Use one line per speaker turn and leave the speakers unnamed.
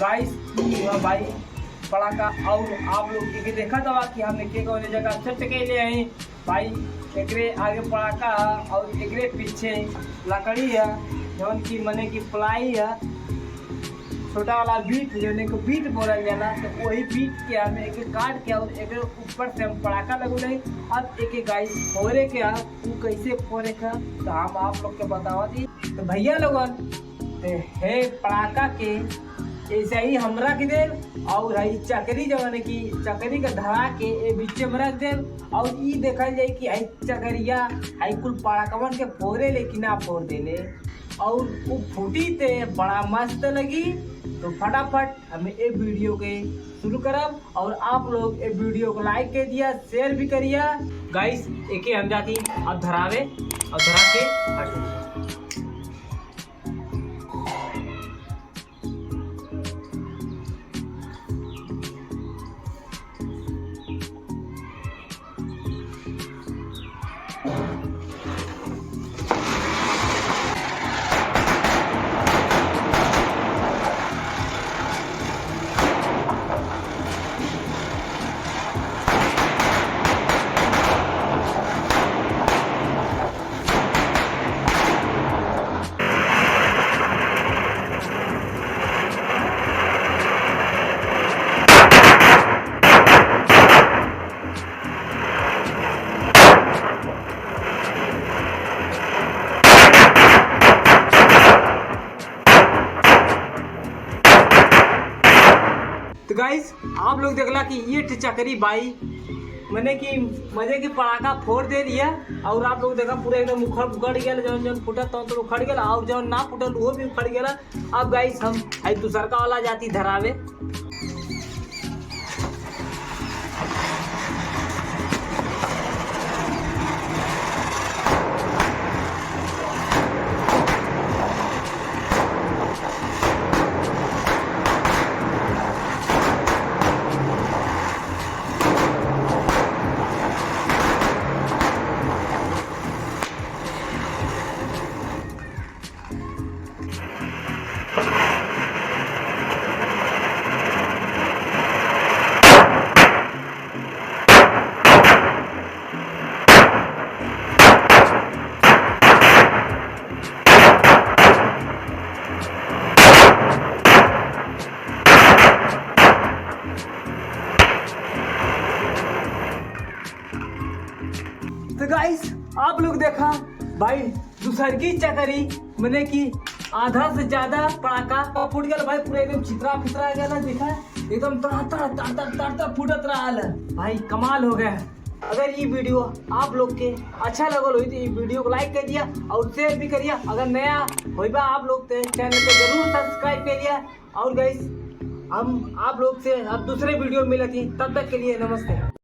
Guys भाई पड़ाका। और आप लोग के देखा था कि हम एक जगह सच के ले आए भाई। एकरे आगे पड़ाका और एकरे पीछे लकड़ी है जौन की मने की प्लाई है, छोटा वाला बीट जोने को बीट बोलल जाला। तो वही बीट के हमें एक काट के और एक ऊपर से हम पड़ाका लगू नहीं। अब एक गाइस फोड़े के वो कैसे फोड़े का तो हम आप लोग के बतावा दी। तो भैया लोगन है पड़ाका के ऐसे ही हमरा के दे और है चकरी जवन की चकरी के धरा के ए बीच में रख दे। और ई देखल जाए कि है चकरिया है कुल पड़ाकवन के फोड़े लेकिन ना फोड़ देले और वो फूटी ते बड़ा मस्त लगी। तो फटाफट हमें ए वीडियो के शुरू करब और आप लोग ए वीडियो को लाइक कर दिया, शेयर भी करिए गाइस। एक हम जाती अब धरावे और धरा के हट। तो गाइस आप लोग देखला कि ये चकरी बाई मैंने कि मजे की पड़ाका फोड़ दे दिया। और आप लोग देखा पूरा एकदम उखड़ गया, जौन जौन फुटल तो उखड़ गया और जौन ना फुटल वो भी उखड़ गया। अब गाइस हम दूसरका वाला जाती धरावे। तो गाइस आप लोग देखा भाई दूसर की चकरी मैंने कि आधा से ज्यादा पड़ाका फूट गया भाई। पूरा एकदम चित्रा फितरा गया, देखा एकदम तर फूटत रहा भाई। कमाल हो गया। अगर ये वीडियो आप लोग के अच्छा लगल हो तो ये वीडियो को लाइक कर दिया और शेयर भी करिए। अगर नया होइबा आप लोग चैनल को जरूर सब्सक्राइब करिए। और गाइस हम आप लोग से अब दूसरे वीडियो मिलती, तब तक के लिए नमस्ते।